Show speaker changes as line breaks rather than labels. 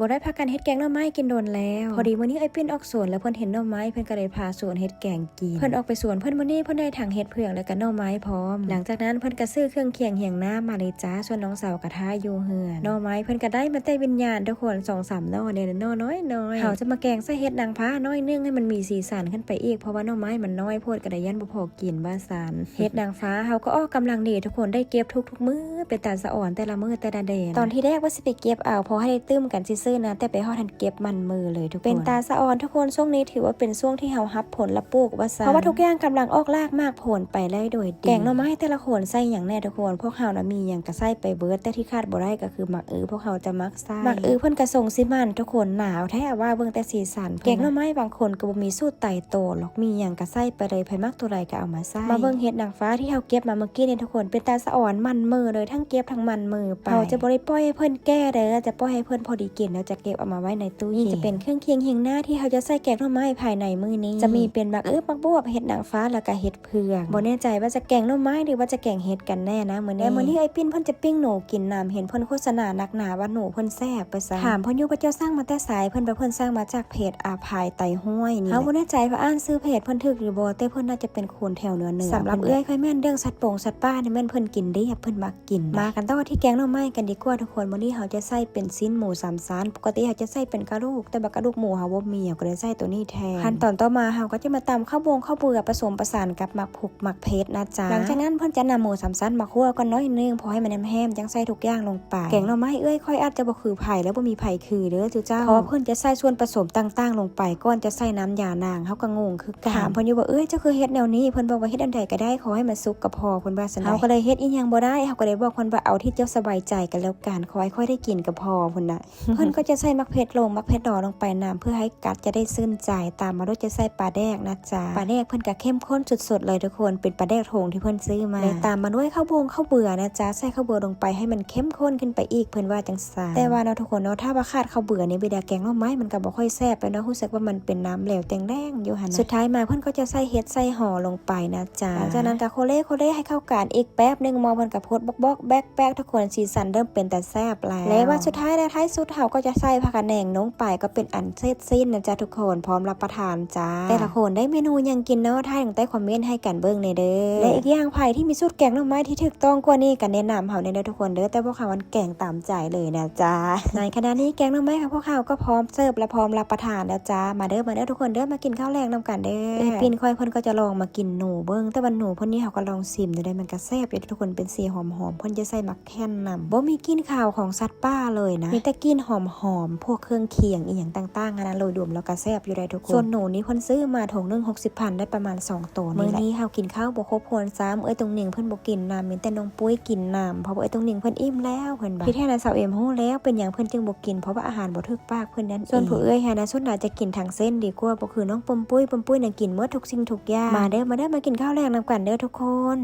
บ่ได้พากันเฮ็ดแกงหน่อไม้กินโดนแล้วพอดีมื้อนี้ไอ้ปิ้นออกสวนแล้วเพิ่นเห็นหน่อไม้เพิ่นก็เลยพาสวนเฮ็ดแกงกินเพิ่นออกไปสวนเพิ่นมื้อนี้เพิ่นได้ถังเฮ็ดเผือกแล้วก็หน่อไม้พร้อมหลังจากนั้นเพิ่นก็ซื้อเครื่องเคียงเหียงน้ำมาเลยจ้าส่วนน้องสาวกระทาอยู่เฮือนหน่อไม้เพิ่นก็ได้มาแต่วิญญาณทุกคน 2-3 หน่อเนี่ยหน่อน้อยๆเฮาจะมาแกงใส่เฮ็ดนางฟ้าน้อยนึงให้มันมีสีสันขึ้นไปอีกเพราะว่าหน่อไม้มันน้อยโพดก็ได้ยันบ่พอกินว่าซั่นเฮ็ดนางฟ้าเฮาก็ออกกำลังดีทุกคนได้เก็บทุกมื้อเป็นตาสะอ่อนแต่ละมื้อแต่ละเดนตอนที่แรกว่าสิไปเก็บเอาพอให้ได้ตื้มกันซื่อๆนะแต่ไปฮอดทันเก็บมันมือเลยทุกคนเป็นตาสะอ่อนทุกคนช่วงนี้ถือว่าเป็นช่วงที่เฮารับผลละปลูกว่าซั่นเพราะว่าทุกอย่างกำลังออกรากมากผลไปเลยโดยดีแกงหน่อไม้แต่ละคนใส่หยังแน่ทุกคนพวกเฮานะมีหยังก็ใส่ไปเบิดแต่ที่คาดบ่ได้ก็คือหมักพวกเฮาจะมักใส่หมักเพิ่นก็ส่งสิมันทุกคนหนาวแท้ว่าเบิ่งแต่สีสันแกงหน่อไม้บางคนก็บ่มีสูตรไต่โตหรอกมีหยังก็ใส่ไปเลยไผมักตัวใดก็เอามาใส่มาเบิ่งเฮ็ดนางฟ้าที่เฮาเก็บมาเมื่อกี้นี่ทุกคนเป็นตาสะอ่อนมันมือเลยทั้งเก็บทั้งมันมือไปเฮาจะบ่ได้ปล่อยให้เพิ่นแก่เด้อจะปล่อยให้เพิ่นพอดีกินแล้วจะเก็บเอามาไว้ในตู้เย็นนี่จะเป็นเครื่องเคียงเฮียงหน้าที่เฮาจะใส่แกงหน่อไม้ภายในมื้อนี้จะมีเป็นบักบักบวบเฮ็ดนางฟ้าแล้วก็เฮ็ดเผือกบ่แน่ใจว่าจะแกงหน่อไม้หรือว่าจะแกงเฮ็ดกันแน่นะมื้อนี้ไอ้ปิ้นเพิ่นจะปิ้งหนูกินน้ำเห็นเพิ่นโฆษณานักหนาว่าหนูเพิ่นแซ่บไปซะถามเพิ่นอยู่ว่าเจ้าสร้างมาแต่ไสเพิ่นสร้างมาจากเพจอาภายไตห้วยนี่เฮาบ่แน่ใจว่าอ่านซื้อเพจเพิ่นถูกหรือบ่แต่เพิ่นน่าจะเป็นคนแถวเหนือสำหรับเอ้ยค่อยแม่นเรื่องสัตว์ป่านี่แม่นเพิ่นกินดีเพิ่นมักกินมากันต่อที่แกงหน่อไม้กันดีกว่าทุกคนมื้อนี้เฮาจะใส่เป็นชิ้นหมู3ชั้นปกติเฮาจะใส่เป็นกระดูกแต่บักกระดูกหมูเฮาบ่มีก็เลยใส่ตัวนี้แทนขั้นตอนต่อมาเฮาก็จะมาตำข้าวเบื่อผสมประสานกับหมักผุกหมักเพชรนะจ๊ะหลังจากนั้นเพิ่นจะนำหมู3ชั้นมาคั่วก่อนน้อยนึงพอให้มันแห้มๆจังใส่ทุกอย่างลงไปแกงหน่อไม้ค่อยอาจจะบ่คือไผแล้วบ่มีไผคือเด้อจุเจ้าเพราะเพิ่นจะใส่ส่วนผสมต่างๆลงไปก่อนจะใส่น้ำยานางเฮาก็งงคือกันถามเพิ่นอยู่ว่าเจ้าคือเฮ็ดแนวนี้เพิ่นบอกว่าเฮ็ดอันใดก็ได้ขอให้มันสุกก็พอเพิ่นว่าซั่นเฮาก็เลยเฮ็ดอีหยังบ่ได้เฮาก็เลยบอกเพิ่นว่าเอาที่เจ้าสบายใจกันแล้วกันขอให้ค่อยได้กินก็พอเพิ่นน่ะ เพิ่นก็จะใส่มักเพชรดอลงไปน้ำเพื่อให้กัดจะได้ซื่นใจตามมาด้วยจะใส่ปลาแดกนะจ๊ะปลาแดกเพิ่นก็เข้มข้นสุดๆเลยทุกคนเป็นปลาแดกโถงที่เพิ่นซื้อมาและตามมาด้วยข้าวเบื่อนะจ๊ะใส่ข้าวเบื่อลงไปให้มันเข้มข้นขึ้นไปอีกเพิ่นว่าจังซั่นแต่ว่าเนาะทุกคนเนาะถ้าว่าขาดข้าวเบื่อนี่เวลาแกงหน่อไม้มันก็บ่ค่อยแซ่บไปเนาะรู้สึกว่ามันเป็นน้ำเหลวแดงๆอยู่หั่นนะสุดท้ายมาเพิ่นก็จะใส่เห็ดใส่ห่อลงไปนะจ๊ะหลังจากนั้นก็โคเล่ให้เข้ากันอีกแป๊บนึงมองเพิ่นก็โพดบอกแบ๊กทุกคนสีสันเริ่มเป็นแต่แซ่บแล้วและว่าสุดท้ายและท้ายสุดเฮาก็จะใส่ผักกะแหน่งลงไปก็เป็นอันเสร็จสิ้นนะจ๊ะทุกคนพร้อมรับประทานจ้าแต่ละคนได้เมนูยังกินเนาะท้ายตั้งแต่คอมเมนต์ให้กันเบิ่งในเด้อและอีกอย่างไผที่มีสูตรแกงหน่อไม้ที่ถูกต้องกว่านี้ก็แนะนำเฮาในเด้อทุกคนเด้อแต่พวกเขามันแกงตามใจเลยนะจ๊ะในขณะนี้แกงหน่อไม้ของพวกเขาก็พร้อมเสิร์ฟและพร้อมรับประทานแล้วจ้ามาเด้อทุกคนเด้อมากินข้าวแรงนำกันเด้อปิ่นค่อยเพิ่นก็จะลองมากินหนูเบิ่งแต่วันหนูเพิ่นนี่เฮาก็ลองชิมดูได้มันก็แซ่บอยู่ทุกคนเป็นสีหอมๆเพิ่นจะใส่มักแค่นนำบ่มีกลิ่นคาวของสัตว์ป่าเลยนะมีแต่กลิ่นหอมพวกเครื่องเคียงอีหยังต่างๆนะโรยรวมแล้วก็แซ่บอยู่ได้ทุกคนส่วนหนูนี่เพิ่นซื้อมาถุงนึง60,000ได้ประมาณ2ตัวนี่แหละมื้อนี้เฮากินข้าวบ่ครบคนซ้ำตรงหนิงเพิ่นบ่กินน้ำมีแต่น้องปุ้ยกินน้ำเพราะว่าตรงหนิงเพิ่นอิ่มแล้วเพิ่นว่าพี่แท้น่ะสาวเอ็มฮู้แล้วเป็นหยังเพิ่นจึงบ่กินเพราะว่าอาหารบ่ถึกปากเพิ่นนั่นเองส่วนผู้หานะส่วนน่าจะกินทั้งเส้นดีกว่าบ่คือน้องปมปุ้ยน่ะกินหมดทุกสิ่งทุกอย่างมาเด้อมากินข้าวแลงนำกันเด้อทุกคน